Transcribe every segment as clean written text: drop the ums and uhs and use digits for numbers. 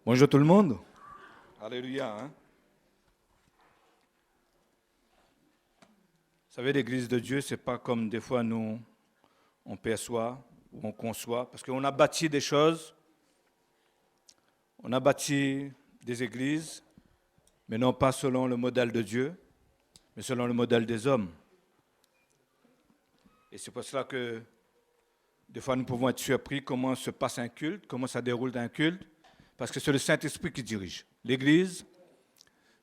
Bonjour tout le monde. Alléluia. Vous savez, l'Église de Dieu, ce n'est pas comme des fois nous, on perçoit ou on conçoit, parce qu'on a bâti des choses, on a bâti des églises, mais non pas selon le modèle de Dieu, mais selon le modèle des hommes. Et c'est pour cela que des fois nous pouvons être surpris comment se passe un culte, comment ça déroule un culte, parce que c'est le Saint-Esprit qui dirige. L'Église,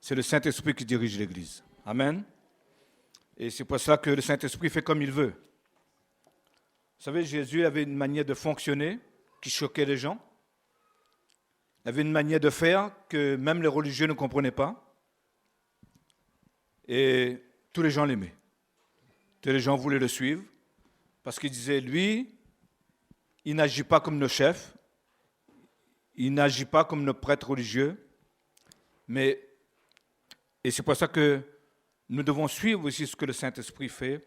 c'est le Saint-Esprit qui dirige l'Église. Amen. Et c'est pour cela que le Saint-Esprit fait comme il veut. Vous savez, Jésus avait une manière de fonctionner qui choquait les gens. Il avait une manière de faire que même les religieux ne comprenaient pas. Et tous les gens l'aimaient. Tous les gens voulaient le suivre parce qu'ils disaient, lui, il n'agit pas comme nos chefs, il n'agit pas comme nos prêtres religieux. Et c'est pour ça que nous devons suivre aussi ce que le Saint-Esprit fait,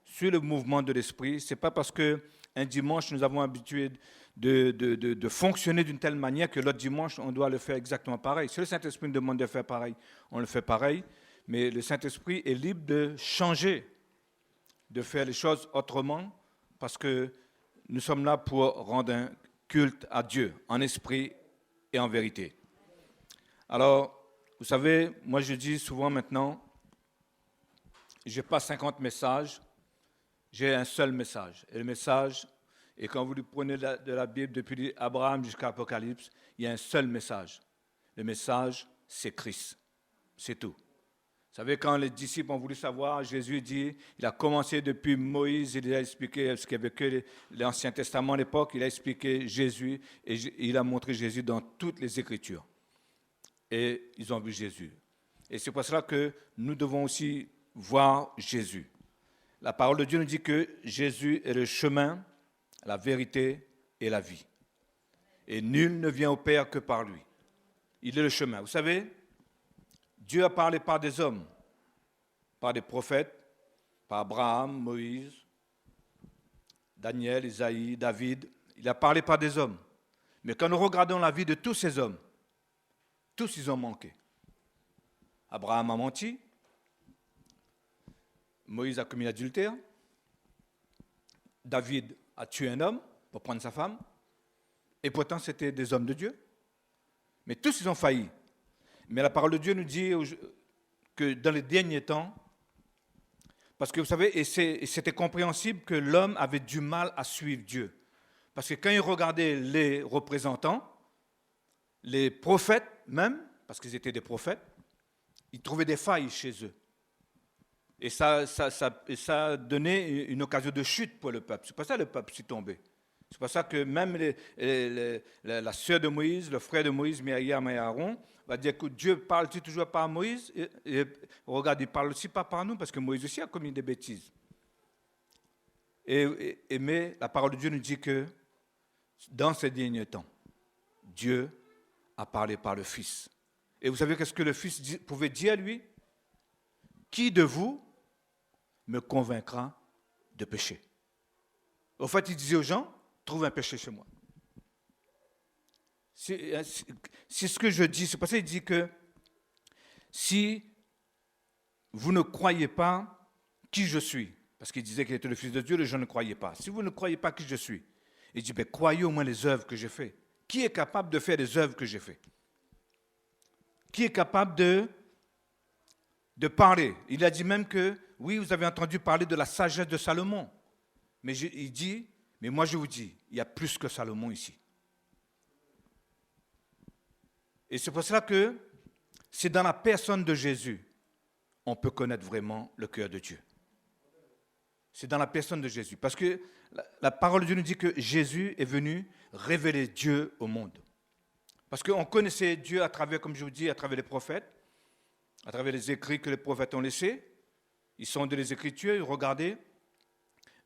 suivre le mouvement de l'Esprit. Ce n'est pas parce qu'un dimanche, nous avons habitué de fonctionner d'une telle manière que l'autre dimanche, on doit le faire exactement pareil. Si le Saint-Esprit nous demande de faire pareil, on le fait pareil. Mais le Saint-Esprit est libre de changer, de faire les choses autrement, parce que nous sommes là pour rendre un culte à Dieu, en esprit et en vérité. Alors, vous savez, moi je dis souvent maintenant, je n'ai pas 50 messages, j'ai un seul message. Et le message, et quand vous prenez de la Bible depuis Abraham jusqu'à Apocalypse, il y a un seul message. Le message, c'est Christ. C'est tout. Vous savez, quand les disciples ont voulu savoir, Jésus dit, il a commencé depuis Moïse, il a expliqué ce qu'il y avait que l'Ancien Testament à l'époque, il a expliqué Jésus et il a montré Jésus dans toutes les Écritures. Et ils ont vu Jésus. Et c'est pour cela que nous devons aussi voir Jésus. La parole de Dieu nous dit que Jésus est le chemin, la vérité et la vie. Et nul ne vient au Père que par lui. Il est le chemin. Vous savez, Dieu a parlé par des hommes, par des prophètes, par Abraham, Moïse, Daniel, Isaïe, David. Il a parlé par des hommes. Mais quand nous regardons la vie de tous ces hommes, tous ils ont manqué. Abraham a menti, Moïse a commis l'adultère, David a tué un homme pour prendre sa femme, et pourtant c'était des hommes de Dieu. Mais tous ils ont failli. Mais la parole de Dieu nous dit que dans les derniers temps, parce que vous savez, et c'était compréhensible que l'homme avait du mal à suivre Dieu. Parce que quand il regardait les représentants, les prophètes même, parce qu'ils étaient des prophètes, ils trouvaient des failles chez eux. Et ça donnait une occasion de chute pour le peuple. C'est pour ça que le peuple s'est tombé. C'est pour ça que même la sœur de Moïse, le frère de Moïse, Myriam et Aaron, va dire que Dieu parle-t-il toujours par Moïse et regarde, il parle aussi pas par nous, parce que Moïse aussi a commis des bêtises. Mais la parole de Dieu nous dit que dans ces derniers temps, Dieu a parlé par le Fils. Et vous savez qu'est-ce que le Fils pouvait dire, lui? Qui de vous me convaincra de pécher? Au fait, il disait aux gens, trouve un péché chez moi. C'est ce que je dis. C'est parce qu'il dit que si vous ne croyez pas qui je suis, parce qu'il disait qu'il était le Fils de Dieu, les gens ne croyaient pas. Si vous ne croyez pas qui je suis, il dit, croyez au moins les œuvres que j'ai faites. Qui est capable de faire les œuvres que j'ai faites? Qui est capable de parler? Il a dit même que, oui, vous avez entendu parler de la sagesse de Salomon. Mais il dit, mais moi je vous dis, il y a plus que Salomon ici. Et c'est pour cela que c'est dans la personne de Jésus on peut connaître vraiment le cœur de Dieu. C'est dans la personne de Jésus. Parce que la parole de Dieu nous dit que Jésus est venu révéler Dieu au monde. Parce qu'on connaissait Dieu à travers, comme je vous dis, à travers les prophètes, à travers les écrits que les prophètes ont laissés. Ils sont dans les Écritures, ils regardaient.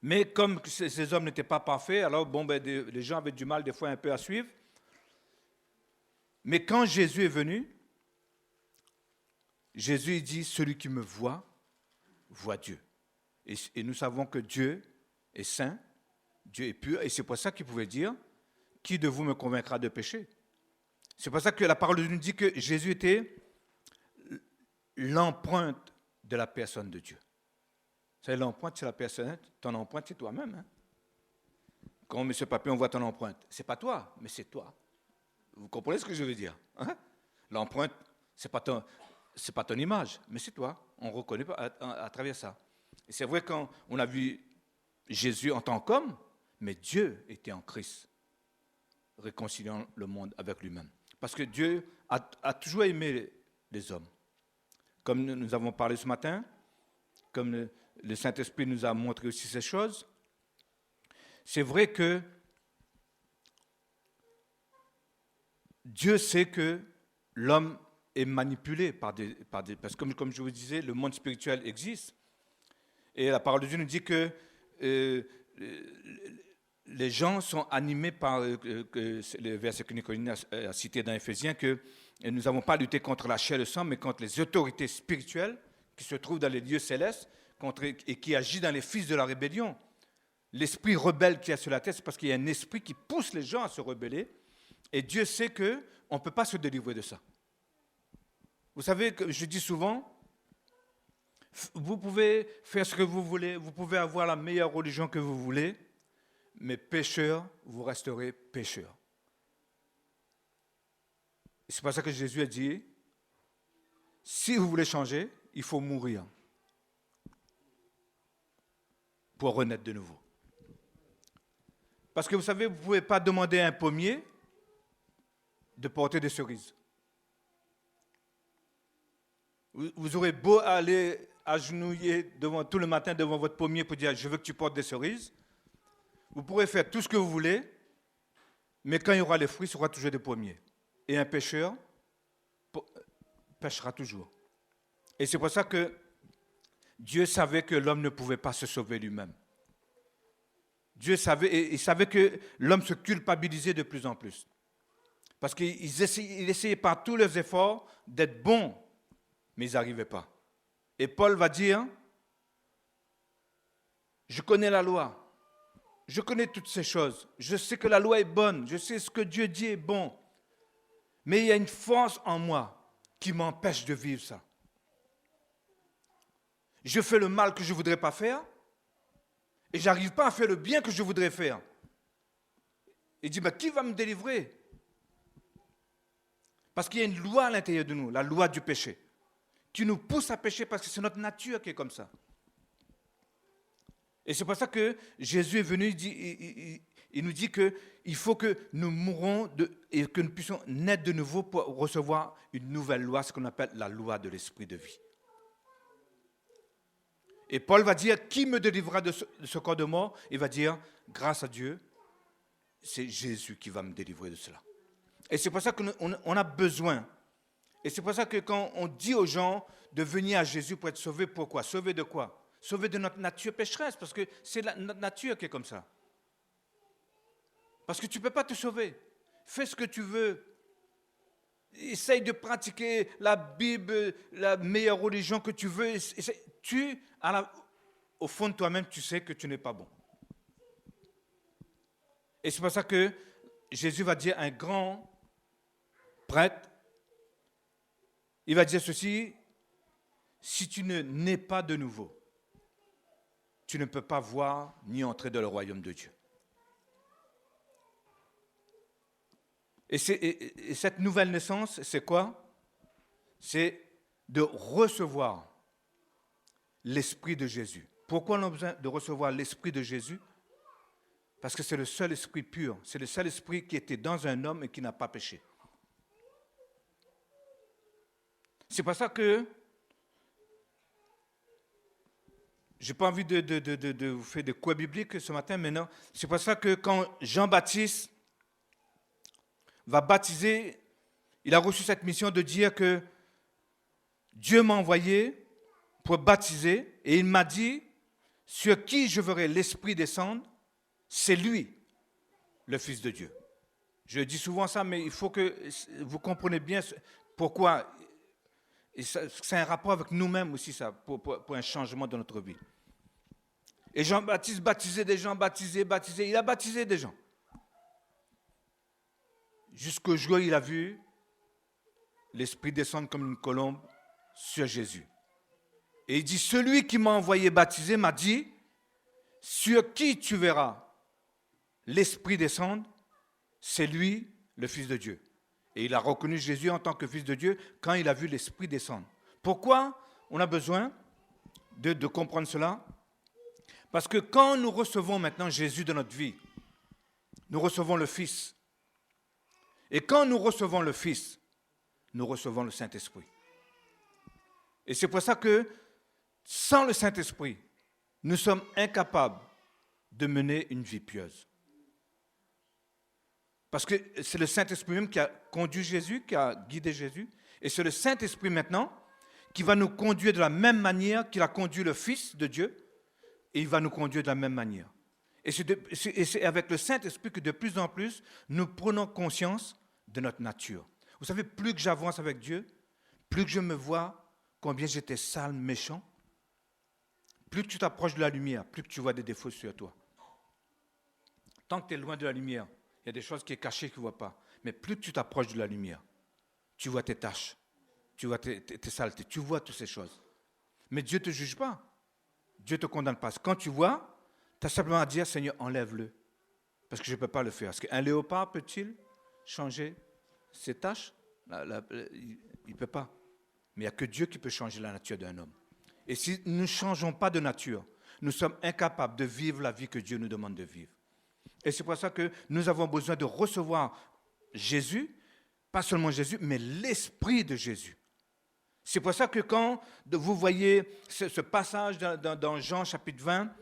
Mais comme ces hommes n'étaient pas parfaits, alors les gens avaient du mal des fois un peu à suivre. Mais quand Jésus est venu, Jésus dit, celui qui me voit, voit Dieu. Et nous savons que Dieu est saint, Dieu est pur, et c'est pour ça qu'il pouvait dire, qui de vous me convaincra de péché? C'est pour ça que la parole de Dieu nous dit que Jésus était l'empreinte de la personne de Dieu. C'est l'empreinte, c'est la personne. Ton empreinte, c'est toi-même. Hein? Quand on met ce papier, on voit ton empreinte. C'est pas toi, mais c'est toi. Vous comprenez ce que je veux dire? Hein? L'empreinte, c'est pas ton image, mais c'est toi. On reconnaît à travers ça. Et c'est vrai quand on a vu Jésus en tant qu'homme, mais Dieu était en Christ, réconciliant le monde avec lui-même. Parce que Dieu a toujours aimé les hommes. Comme nous avons parlé ce matin, comme le Saint-Esprit nous a montré aussi ces choses, c'est vrai que Dieu sait que l'homme est manipulé par des parce que comme je vous disais, le monde spirituel existe. Et la parole de Dieu nous dit que les gens sont animés par le verset que Nicolas a cité dans Éphésiens, que nous n'avons pas lutté contre la chair et le sang, mais contre les autorités spirituelles qui se trouvent dans les lieux célestes et qui agissent dans les fils de la rébellion. L'esprit rebelle qui est sur la terre, c'est parce qu'il y a un esprit qui pousse les gens à se rebeller. Et Dieu sait qu'on ne peut pas se délivrer de ça. Vous savez, que je dis souvent, vous pouvez faire ce que vous voulez, vous pouvez avoir la meilleure religion que vous voulez, mais pécheur, vous resterez pécheur. Et c'est pour ça que Jésus a dit, si vous voulez changer, il faut mourir pour renaître de nouveau. Parce que vous savez, vous ne pouvez pas demander à un pommier de porter des cerises. Vous aurez beau aller agenouiller tout le matin devant votre pommier pour dire « je veux que tu portes des cerises ». Vous pourrez faire tout ce que vous voulez, mais quand il y aura les fruits, il y aura toujours des pommiers. Et un pécheur pêchera toujours. Et c'est pour ça que Dieu savait que l'homme ne pouvait pas se sauver lui-même. Dieu savait, et il savait que l'homme se culpabilisait de plus en plus. Parce qu'il essayait par tous leurs efforts d'être bon, mais ils n'arrivaient pas. Et Paul va dire, je connais la loi, je connais toutes ces choses, je sais que la loi est bonne, je sais ce que Dieu dit est bon, mais il y a une force en moi qui m'empêche de vivre ça. Je fais le mal que je ne voudrais pas faire, et je n'arrive pas à faire le bien que je voudrais faire. Il dit, qui va me délivrer? Parce qu'il y a une loi à l'intérieur de nous, la loi du péché, qui nous pousse à pécher parce que c'est notre nature qui est comme ça. Et c'est pour ça que Jésus est venu, il nous dit qu'il faut que nous mourons et que nous puissions naître de nouveau pour recevoir une nouvelle loi, ce qu'on appelle la loi de l'esprit de vie. Et Paul va dire, qui me délivrera de ce corps de mort? Il va dire, grâce à Dieu, c'est Jésus qui va me délivrer de cela. Et c'est pour ça qu'on a besoin. Et c'est pour ça que quand on dit aux gens de venir à Jésus pour être sauvés, pourquoi? Sauvés de quoi? Sauvés de notre nature pécheresse, parce que c'est notre nature qui est comme ça. Parce que tu ne peux pas te sauver. Fais ce que tu veux. Essaye de pratiquer la Bible, la meilleure religion que tu veux. Au fond de toi-même, tu sais que tu n'es pas bon. Et c'est pour ça que Jésus va dire à un grand prêtre, il va dire ceci, si tu ne nais pas de nouveau, tu ne peux pas voir ni entrer dans le royaume de Dieu. Et cette nouvelle naissance, c'est quoi? C'est de recevoir l'Esprit de Jésus. Pourquoi on a besoin de recevoir l'Esprit de Jésus? Parce que c'est le seul esprit pur, c'est le seul esprit qui était dans un homme et qui n'a pas péché. C'est pour ça que je n'ai pas envie de vous faire des cours bibliques ce matin, mais non. C'est pour ça que quand Jean-Baptiste va baptiser, il a reçu cette mission de dire que Dieu m'a envoyé pour baptiser et il m'a dit, sur qui je verrai l'Esprit descendre, c'est lui, le Fils de Dieu. Je dis souvent ça, mais il faut que vous compreniez bien pourquoi. Et c'est un rapport avec nous-mêmes aussi, ça, pour un changement de notre vie. Et Jean-Baptiste baptisait des gens, il a baptisé des gens. Jusqu'au jour où il a vu l'Esprit descend comme une colombe sur Jésus. Et il dit, celui qui m'a envoyé baptiser m'a dit, sur qui tu verras l'Esprit descendre, c'est lui, le Fils de Dieu. Et il a reconnu Jésus en tant que Fils de Dieu quand il a vu l'Esprit descendre. Pourquoi on a besoin de comprendre cela? Parce que quand nous recevons maintenant Jésus dans notre vie, nous recevons le Fils. Et quand nous recevons le Fils, nous recevons le Saint-Esprit. Et c'est pour ça que sans le Saint-Esprit, nous sommes incapables de mener une vie pieuse. Parce que c'est le Saint-Esprit même qui a conduit Jésus, qui a guidé Jésus. Et c'est le Saint-Esprit maintenant qui va nous conduire de la même manière qu'il a conduit le Fils de Dieu. Et il va nous conduire de la même manière. Et c'est avec le Saint-Esprit que de plus en plus, nous prenons conscience de notre nature. Vous savez, plus que j'avance avec Dieu, plus que je me vois combien j'étais sale, méchant, plus que tu t'approches de la lumière, plus que tu vois des défauts sur toi. Tant que tu es loin de la lumière, il y a des choses qui sont cachées que tu ne vois pas. Mais plus que tu t'approches de la lumière, tu vois tes tâches, tu vois tes saletés, tu vois toutes ces choses. Mais Dieu ne te juge pas. Dieu ne te condamne pas. Quand tu vois, tu as simplement à dire, Seigneur, enlève-le. Parce que je ne peux pas le faire. Est-ce qu'un léopard peut-il changer ses tâches? Il ne peut pas. Mais il n'y a que Dieu qui peut changer la nature d'un homme. Et si nous ne changeons pas de nature, nous sommes incapables de vivre la vie que Dieu nous demande de vivre. Et c'est pour ça que nous avons besoin de recevoir Jésus, pas seulement Jésus, mais l'Esprit de Jésus. C'est pour ça que quand vous voyez ce passage dans Jean chapitre 20,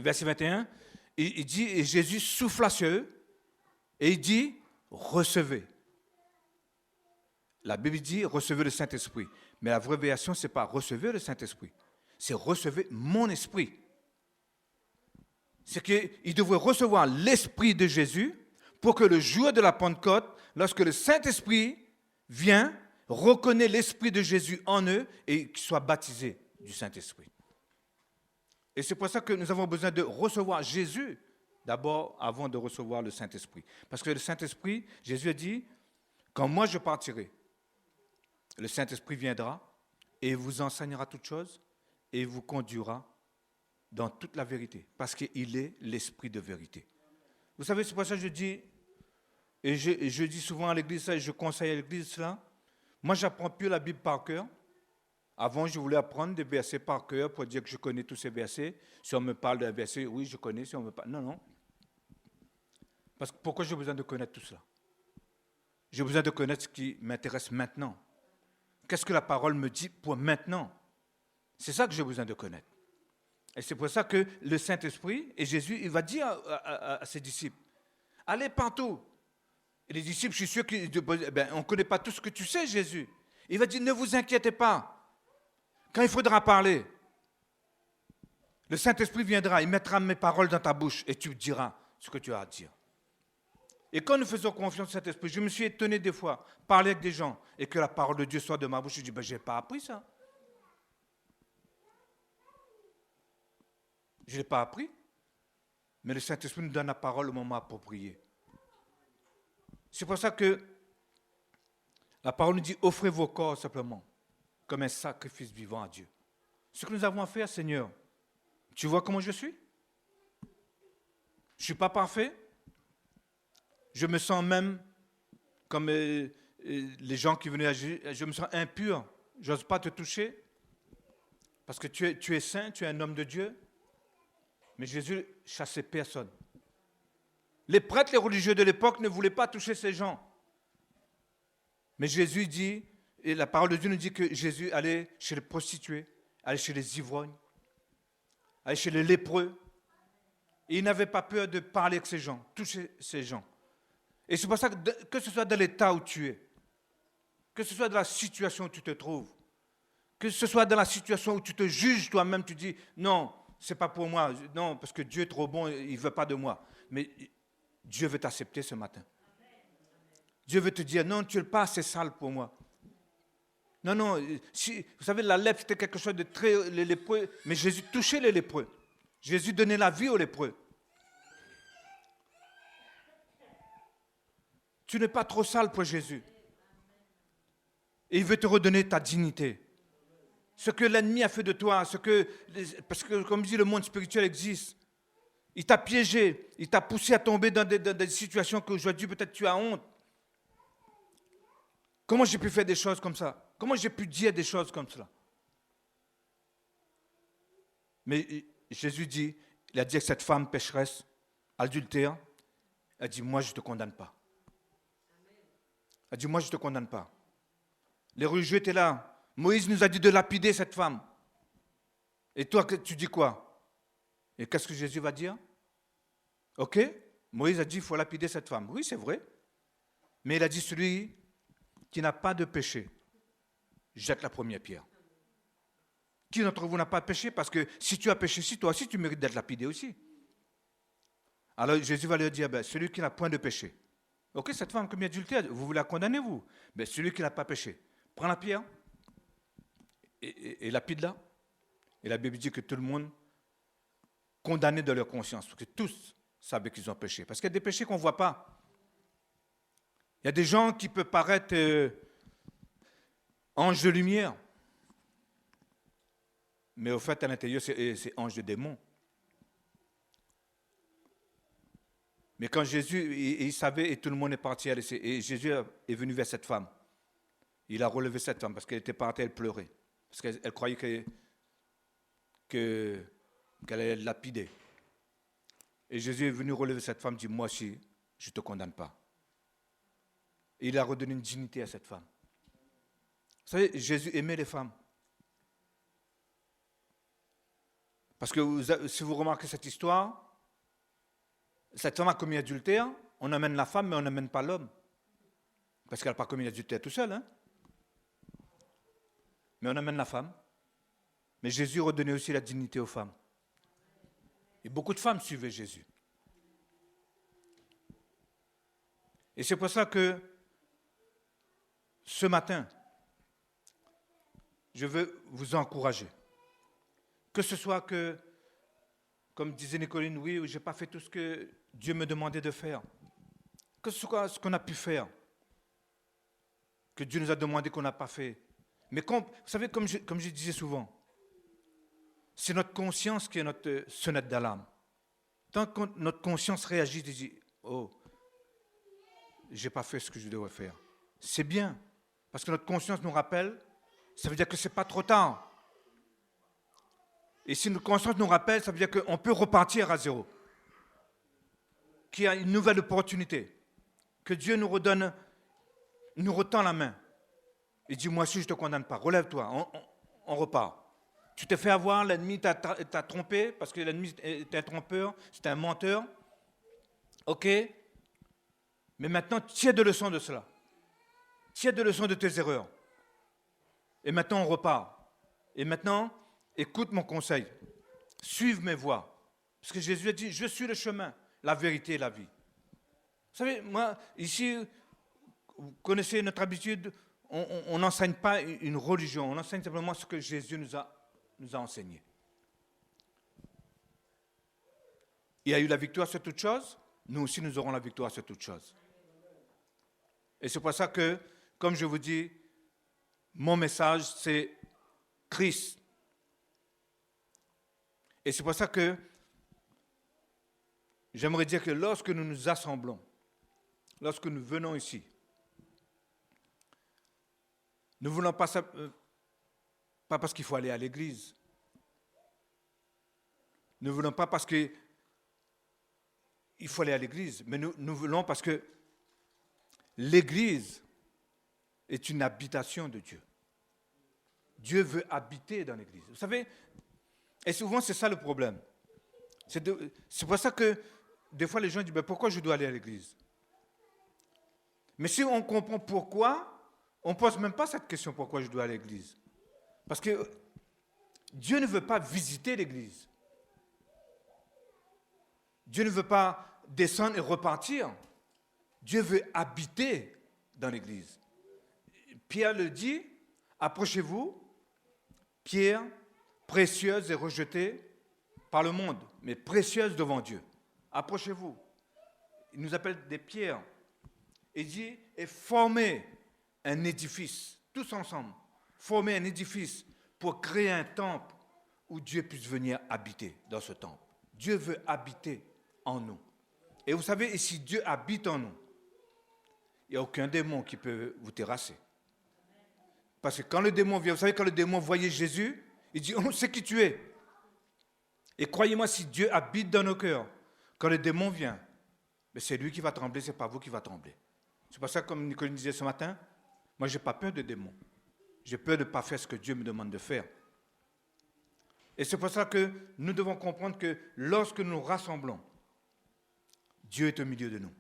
verset 21, il dit, et Jésus souffla sur eux, et il dit, recevez. La Bible dit, recevez le Saint-Esprit. Mais la vraie version, ce n'est pas recevez le Saint-Esprit, c'est recevez mon esprit. C'est qu'il devrait recevoir l'Esprit de Jésus pour que le jour de la Pentecôte, lorsque le Saint-Esprit vient, reconnaît l'Esprit de Jésus en eux et qu'ils soient baptisés du Saint-Esprit. Et c'est pour ça que nous avons besoin de recevoir Jésus d'abord avant de recevoir le Saint-Esprit. Parce que le Saint-Esprit, Jésus a dit, quand moi je partirai, le Saint-Esprit viendra et vous enseignera toutes choses et vous conduira dans toute la vérité, parce qu'il est l'Esprit de vérité. Vous savez, c'est pour ça que je dis, et je dis souvent à l'église ça, et je conseille à l'église cela, moi j'apprends plus la Bible par cœur. Avant, je voulais apprendre des versets par cœur pour dire que je connais tous ces versets. Si on me parle d'un verset, oui, je connais, si on me parle... Non. Parce que pourquoi j'ai besoin de connaître tout cela? J'ai besoin de connaître ce qui m'intéresse maintenant. Qu'est-ce que la parole me dit pour maintenant? C'est ça que j'ai besoin de connaître. Et c'est pour ça que le Saint-Esprit et Jésus, il va dire à ses disciples, allez partout. Et les disciples, je suis sûr qu'on ne connaît pas tout ce que tu sais, Jésus. Il va dire, ne vous inquiétez pas. Quand il faudra parler, le Saint-Esprit viendra, il mettra mes paroles dans ta bouche et tu diras ce que tu as à dire. Et quand nous faisons confiance au Saint-Esprit, je me suis étonné des fois, parler avec des gens et que la parole de Dieu soit de ma bouche, je dis, je n'ai pas appris ça. Je ne l'ai pas appris, mais le Saint-Esprit nous donne la parole au moment approprié. C'est pour ça que la parole nous dit, offrez vos corps simplement, comme un sacrifice vivant à Dieu. Ce que nous avons à faire, Seigneur, tu vois comment je suis? Je ne suis pas parfait. Je me sens même comme les gens qui venaient agir, je me sens impur. Je n'ose pas te toucher, parce que tu es saint, tu es un homme de Dieu. Mais Jésus chassait personne. Les prêtres, les religieux de l'époque ne voulaient pas toucher ces gens. Mais Jésus dit, et la parole de Dieu nous dit que Jésus allait chez les prostituées, allait chez les ivrognes, allait chez les lépreux. Et il n'avait pas peur de parler avec ces gens, toucher ces gens. Et c'est pour ça que ce soit dans l'état où tu es, que ce soit dans la situation où tu te trouves, que ce soit dans la situation où tu te juges toi-même, tu dis, non, ce n'est pas pour moi, non, parce que Dieu est trop bon, il ne veut pas de moi. Mais Dieu veut t'accepter ce matin. Dieu veut te dire, non, tu n'es pas assez sale pour moi. Non, vous savez, la lèpre, c'était quelque chose de très lépreux, mais Jésus touchait les lépreux. Jésus donnait la vie aux lépreux. Tu n'es pas trop sale pour Jésus. Et il veut te redonner ta dignité. Ce que l'ennemi a fait de toi, parce que comme je dis, le monde spirituel existe. Il t'a piégé, il t'a poussé à tomber dans des situations qu'aujourd'hui peut-être tu as honte. Comment j'ai pu faire des choses comme ça? Comment j'ai pu dire des choses comme cela? Mais Jésus dit, il a dit à cette femme pécheresse, adultère, il a dit, moi je ne te condamne pas. Il a dit, moi je ne te condamne pas. Les religieux étaient là. Moïse nous a dit de lapider cette femme. Et toi, tu dis quoi? Et qu'est-ce que Jésus va dire? Ok, Moïse a dit, il faut lapider cette femme. Oui, c'est vrai. Mais il a dit, celui qui n'a pas de péché, jette la première pierre. Qui d'entre vous n'a pas péché? Parce que si tu as péché, si toi aussi, tu mérites d'être lapidé aussi. Alors Jésus va leur dire, celui qui n'a point de péché. Ok, cette femme commis adultère, vous la condamnez, vous? Celui qui n'a pas péché, prends la pierre et lapide-la. Et la Bible dit que tout le monde condamné de leur conscience, parce que tous savaient qu'ils ont péché. Parce qu'il y a des péchés qu'on ne voit pas. Il y a des gens qui peuvent paraître anges de lumière, mais au fait, à l'intérieur, c'est ange de démon. Mais quand Jésus, il savait, et tout le monde est parti, et Jésus est venu vers cette femme. Il a relevé cette femme, parce qu'elle était partie, elle pleurait. Parce qu'elle croyait qu'elle allait être lapidée. Et Jésus est venu relever cette femme, dit, moi aussi, je ne te condamne pas. Et il a redonné une dignité à cette femme. Vous savez, Jésus aimait les femmes. Parce que si vous remarquez cette histoire, cette femme a commis adultère, on amène la femme, mais on n'amène pas l'homme. Parce qu'elle n'a pas commis adultère tout seul. Hein? Mais on amène la femme. Mais Jésus redonnait aussi la dignité aux femmes. Et beaucoup de femmes suivaient Jésus. Et c'est pour ça que ce matin, je veux vous encourager. Que ce soit que, comme disait Nicoline, oui, je n'ai pas fait tout ce que Dieu me demandait de faire. Que ce soit ce qu'on a pu faire, que Dieu nous a demandé qu'on n'a pas fait. Mais vous savez, comme je disais souvent, c'est notre conscience qui est notre sonnette d'alarme. Tant que notre conscience réagit et dit, oh, je n'ai pas fait ce que je devrais faire. C'est bien, parce que notre conscience nous rappelle, ça veut dire que ce n'est pas trop tard. Et si notre conscience nous rappelle, ça veut dire qu'on peut repartir à zéro. Qu'il y a une nouvelle opportunité. Que Dieu nous retend la main. Il dit, moi aussi je ne te condamne pas, relève-toi, on repart. Tu t'es fait avoir, l'ennemi t'a trompé, parce que l'ennemi était un trompeur, c'était un menteur. Ok, mais maintenant, tire de leçons de cela. Tire de leçons de tes erreurs. Et maintenant, on repart. Et maintenant, écoute mon conseil. Suive mes voies. Parce que Jésus a dit, je suis le chemin, la vérité et la vie. Vous savez, moi, ici, vous connaissez notre habitude, on n'enseigne pas une religion, on enseigne simplement ce que Jésus nous a enseigné. Il a eu la victoire sur toute chose, nous aussi nous aurons la victoire sur toute chose. Et c'est pour ça que, comme je vous dis, mon message, c'est Christ. Et c'est pour ça que j'aimerais dire que lorsque nous nous assemblons, lorsque nous venons ici, nous ne voulons pas ça, pas parce qu'il faut aller à l'église. Nous ne voulons pas parce qu'il faut aller à l'église, mais nous voulons parce que l'église est une habitation de Dieu. Dieu veut habiter dans l'église. Vous savez, et souvent c'est ça le problème. C'est pour ça que des fois les gens disent, pourquoi je dois aller à l'église? Mais si on comprend pourquoi, on ne pose même pas cette question, pourquoi je dois aller à l'église. Parce que Dieu ne veut pas visiter l'église. Dieu ne veut pas descendre et repartir. Dieu veut habiter dans l'église. Pierre le dit, approchez-vous, pierre précieuse et rejetée par le monde, mais précieuse devant Dieu. Approchez-vous. Il nous appelle des pierres. Il dit, et formez un édifice. tous ensemble, former un édifice pour créer un temple où Dieu puisse venir habiter dans ce temple. Dieu veut habiter en nous. Et vous savez, et si Dieu habite en nous, il n'y a aucun démon qui peut vous terrasser. Parce que quand le démon vient, vous savez, quand le démon voyait Jésus, il dit, on sait qui tu es. Et croyez-moi, si Dieu habite dans nos cœurs, quand le démon vient, mais c'est lui qui va trembler, ce n'est pas vous qui va trembler. C'est pour ça, comme Nicolas disait ce matin, moi, je n'ai pas peur de démons. J'ai peur de ne pas faire ce que Dieu me demande de faire. Et c'est pour ça que nous devons comprendre que lorsque nous nous rassemblons, Dieu est au milieu de nous.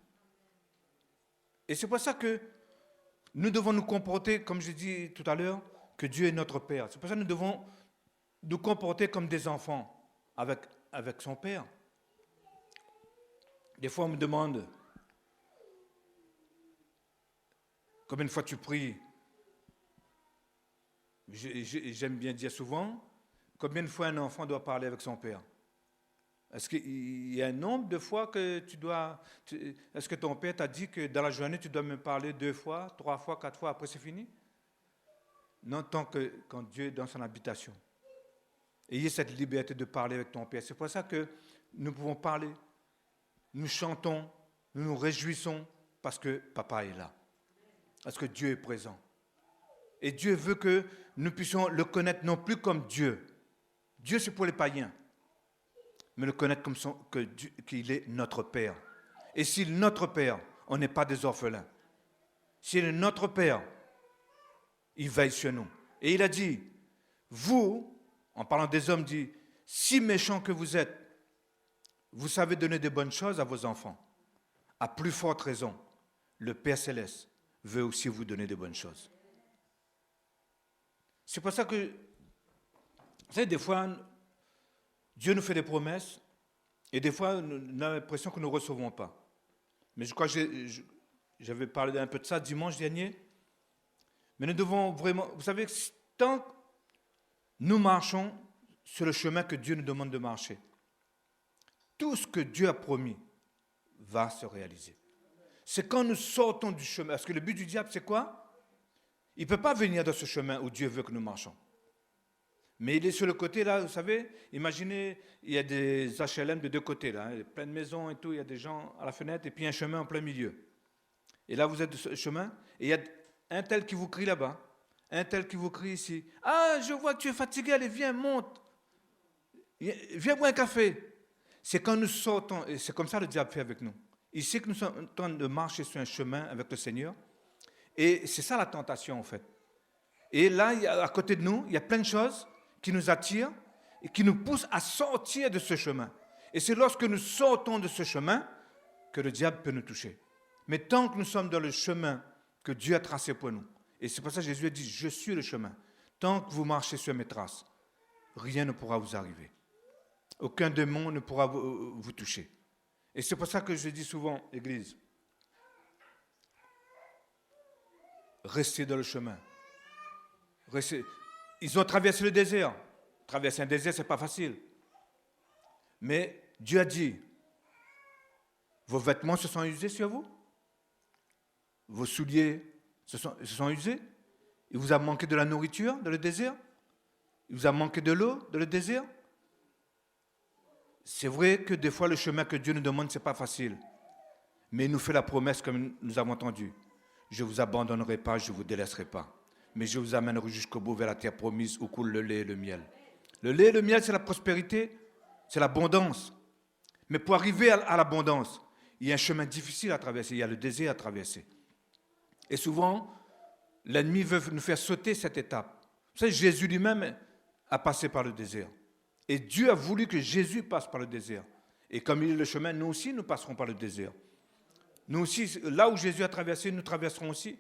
Et c'est pour ça que nous devons nous comporter, comme je dis tout à l'heure, que Dieu est notre Père. C'est pour ça que nous devons nous comporter comme des enfants avec son Père. Des fois, on me demande combien de fois tu pries. J'aime bien dire souvent, combien de fois un enfant doit parler avec son père? Est-ce qu'il y a un nombre de fois que tu dois... Est-ce que ton père t'a dit que dans la journée, tu dois me parler 2 fois, 3 fois, 4 fois, après c'est fini? Non, tant que quand Dieu est dans son habitation. Ayez cette liberté de parler avec ton père. C'est pour ça que nous pouvons parler. Nous chantons, nous nous réjouissons parce que papa est là. Parce que Dieu est présent. Et Dieu veut que nous puissions le connaître non plus comme Dieu. Dieu, c'est pour les païens. Mais le connaître comme qu'il est notre Père. Et s'il est notre Père, on n'est pas des orphelins. S'il est notre Père, il veille sur nous. Et il a dit, vous, en parlant des hommes, dit, si méchants que vous êtes, vous savez donner de bonnes choses à vos enfants. À plus forte raison, le Père Céleste veut aussi vous donner de bonnes choses. C'est pour ça que, vous savez, des fois, Dieu nous fait des promesses et des fois, on a l'impression que nous ne recevons pas. Mais je crois que j'avais parlé un peu de ça dimanche dernier. Mais nous devons vraiment, vous savez, tant que nous marchons sur le chemin que Dieu nous demande de marcher, tout ce que Dieu a promis va se réaliser. C'est quand nous sortons du chemin, parce que le but du diable, c'est quoi? Il ne peut pas venir dans ce chemin où Dieu veut que nous marchons. Mais il est sur le côté, là, vous savez, imaginez, il y a des HLM de 2 côtés, là, il y a plein de maisons et tout, il y a des gens à la fenêtre, et puis un chemin en plein milieu. Et là, vous êtes sur le chemin, et il y a un tel qui vous crie là-bas, un tel qui vous crie ici. Ah, je vois que tu es fatigué, allez, viens, monte. Viens boire un café. C'est quand nous sortons, et c'est comme ça le diable fait avec nous. Il sait que nous sommes en train de marcher sur un chemin avec le Seigneur, et c'est ça la tentation, en fait. Et là, à côté de nous, il y a plein de choses qui nous attirent et qui nous poussent à sortir de ce chemin. Et c'est lorsque nous sortons de ce chemin que le diable peut nous toucher. Mais tant que nous sommes dans le chemin que Dieu a tracé pour nous, et c'est pour ça que Jésus a dit, je suis le chemin. Tant que vous marchez sur mes traces, rien ne pourra vous arriver. Aucun démon ne pourra vous toucher. Et c'est pour ça que je dis souvent, Église, restez dans le chemin. Restez. Ils ont traversé le désert. Traverser un désert, ce n'est pas facile. Mais Dieu a dit, vos vêtements se sont usés sur vous? Vos souliers se sont usés? Il vous a manqué de la nourriture dans le désert? Il vous a manqué de l'eau dans le désert? C'est vrai que des fois, le chemin que Dieu nous demande, ce n'est pas facile. Mais il nous fait la promesse, comme nous avons entendu. Je ne vous abandonnerai pas, je ne vous délaisserai pas. Mais je vous amènerai jusqu'au bout vers la terre promise où coule le lait et le miel. Le lait et le miel, c'est la prospérité, c'est l'abondance. Mais pour arriver à l'abondance, il y a un chemin difficile à traverser, il y a le désert à traverser. Et souvent, l'ennemi veut nous faire sauter cette étape. Vous savez, Jésus lui-même a passé par le désert. Et Dieu a voulu que Jésus passe par le désert. Et comme il est le chemin, nous aussi, nous passerons par le désert. Nous aussi, là où Jésus a traversé, nous traverserons aussi.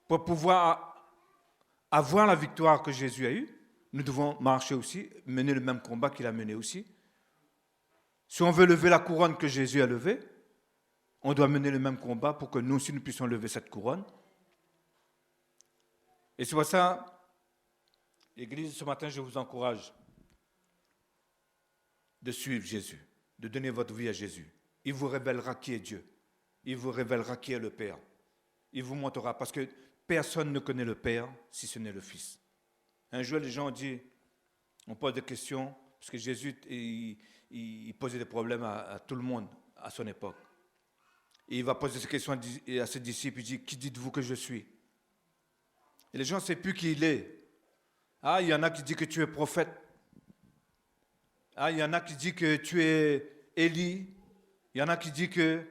Pour pouvoir avoir la victoire que Jésus a eue, nous devons marcher aussi, mener le même combat qu'il a mené aussi. Si on veut lever la couronne que Jésus a levée, on doit mener le même combat pour que nous aussi nous puissions lever cette couronne. Et c'est pour ça, Église, ce matin, je vous encourage de suivre Jésus, de donner votre vie à Jésus. Il vous révélera qui est Dieu. Il vous révélera qui est le Père. il vous montrera. Parce que personne ne connaît le Père si ce n'est le Fils. Un jour, les gens ont dit, on pose des questions, parce que Jésus, il posait des problèmes à tout le monde à son époque. Et il va poser ces questions à ses disciples, il dit, qui dites-vous que je suis? Et les gens ne savent plus qui il est. Ah, il y en a qui disent que tu es prophète. Ah, il y en a qui disent que tu es Élie. Il y en a qui disent que...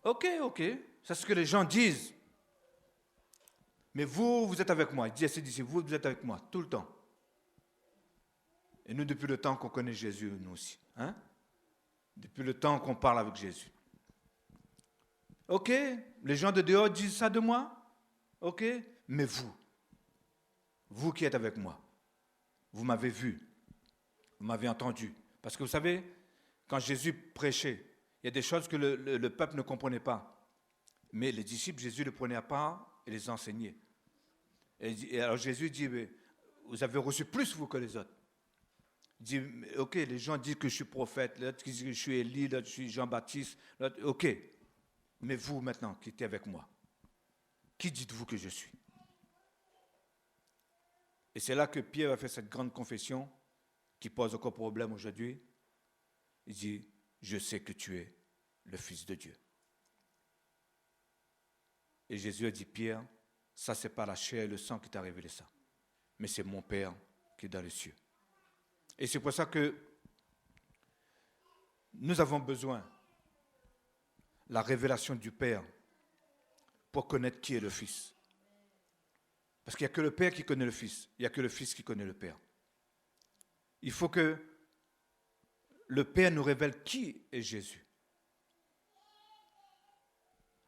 Ok, c'est ce que les gens disent. Mais vous êtes avec moi. Il dit à ses disciples, vous êtes avec moi, tout le temps. Et nous, depuis le temps qu'on connaît Jésus, nous aussi. Hein? Depuis le temps qu'on parle avec Jésus. Ok, les gens de dehors disent ça de moi. Ok, mais vous qui êtes avec moi, vous m'avez vu, vous m'avez entendu. Parce que vous savez, quand Jésus prêchait, il y a des choses que le peuple ne comprenait pas. Mais les disciples, Jésus les prenait à part et les enseignait. Et alors Jésus dit, vous avez reçu plus vous que les autres. Il dit, ok, les gens disent que je suis prophète, l'autre disent que je suis Élie, l'autre je suis Jean-Baptiste, ok. Mais vous maintenant qui êtes avec moi, qui dites-vous que je suis? Et c'est là que Pierre a fait cette grande confession qui pose encore problème aujourd'hui. Il dit, je sais que tu es le Fils de Dieu. Et Jésus a dit, Pierre, ça c'est pas la chair et le sang qui t'a révélé ça, mais c'est mon Père qui est dans les cieux. Et c'est pour ça que nous avons besoin de la révélation du Père pour connaître qui est le Fils. Parce qu'il n'y a que le Père qui connaît le Fils, il n'y a que le Fils qui connaît le Père. Il faut que le Père nous révèle qui est Jésus,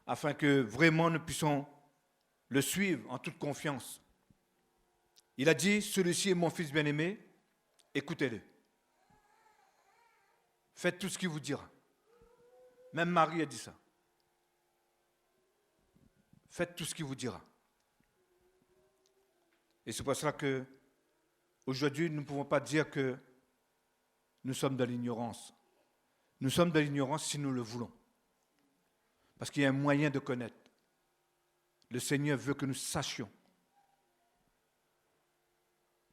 afin que vraiment nous puissions le suivre en toute confiance. Il a dit, celui-ci est mon Fils bien-aimé, écoutez-le. Faites tout ce qu'il vous dira. Même Marie a dit ça. Faites tout ce qu'il vous dira. Et c'est pour cela que aujourd'hui, nous ne pouvons pas dire que nous sommes dans l'ignorance. Nous sommes dans l'ignorance si nous le voulons. Parce qu'il y a un moyen de connaître. Le Seigneur veut que nous sachions.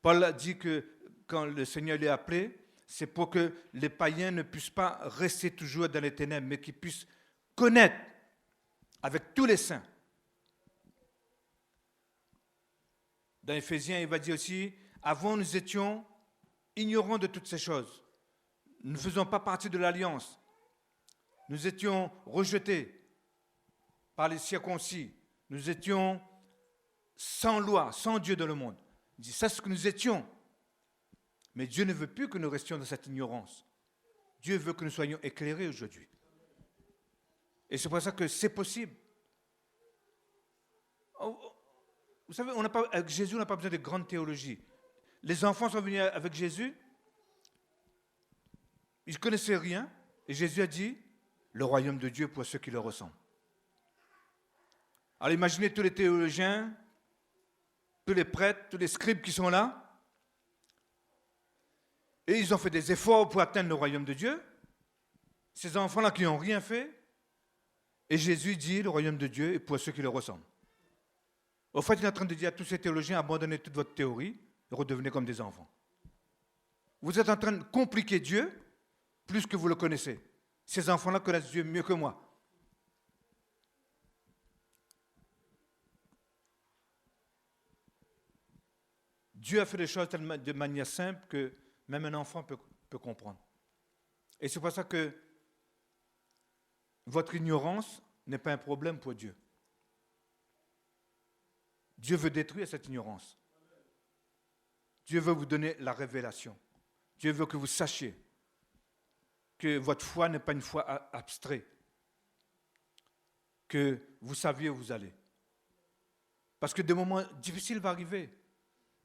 Paul a dit que quand le Seigneur l'est appelé, c'est pour que les païens ne puissent pas rester toujours dans les ténèbres, mais qu'ils puissent connaître avec tous les saints. Dans Éphésiens, il va dire aussi, avant nous étions ignorants de toutes ces choses. Nous ne faisions pas partie de l'alliance. Nous étions rejetés par les circoncis. Nous étions sans loi, sans Dieu dans le monde. Il dit, c'est ce que nous étions. Mais Dieu ne veut plus que nous restions dans cette ignorance. Dieu veut que nous soyons éclairés aujourd'hui. Et c'est pour ça que c'est possible. Vous savez, avec Jésus, on n'a pas besoin de grande théologie. Les enfants sont venus avec Jésus, ils ne connaissaient rien, et Jésus a dit, le royaume de Dieu pour ceux qui le ressemblent. Alors imaginez tous les théologiens, tous les prêtres, tous les scribes qui sont là, et ils ont fait des efforts pour atteindre le royaume de Dieu. Ces enfants-là qui n'ont rien fait, et Jésus dit, le royaume de Dieu est pour ceux qui le ressemblent. Au fait, il est en train de dire à tous ces théologiens, abandonnez toute votre théorie et redevenez comme des enfants. Vous êtes en train de compliquer Dieu plus que vous le connaissez. Ces enfants-là connaissent Dieu mieux que moi. Dieu a fait les choses de manière simple que même un enfant peut comprendre. Et c'est pour ça que votre ignorance n'est pas un problème pour Dieu. Dieu veut détruire cette ignorance. Dieu veut vous donner la révélation. Dieu veut que vous sachiez que votre foi n'est pas une foi abstraite, que vous saviez où vous allez. Parce que des moments difficiles vont arriver,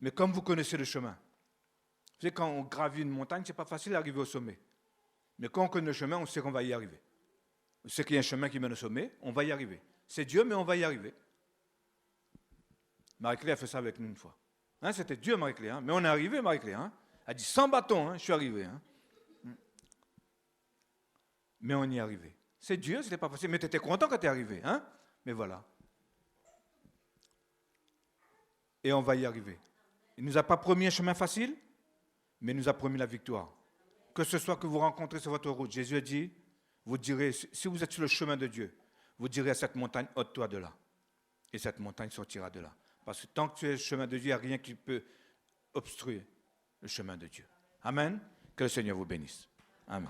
mais comme vous connaissez le chemin, vous savez, quand on gravit une montagne, ce n'est pas facile d'arriver au sommet. Mais quand on connaît le chemin, on sait qu'on va y arriver. On sait qu'il y a un chemin qui mène au sommet, on va y arriver. C'est Dieu, mais on va y arriver. Marie-Claire a fait ça avec nous une fois. Hein, c'était Dieu, Marie-Claire. Hein, mais on est arrivé, Marie-Claire. Hein. Elle a dit, sans bâton, je suis arrivé. Hein. Mais on y est arrivé. C'est Dieu, ce n'était pas facile. Mais tu étais content quand tu es arrivé. Hein. Mais voilà. et on va y arriver. Il ne nous a pas promis un chemin facile, mais il nous a promis la victoire. Que ce soit que vous rencontrez sur votre route, Jésus a dit, vous direz, si vous êtes sur le chemin de Dieu, vous direz à cette montagne, ôte-toi de là. Et cette montagne sortira de là. Parce que tant que tu es sur le chemin de Dieu, il n'y a rien qui peut obstruer le chemin de Dieu. Amen. Que le Seigneur vous bénisse. Amen.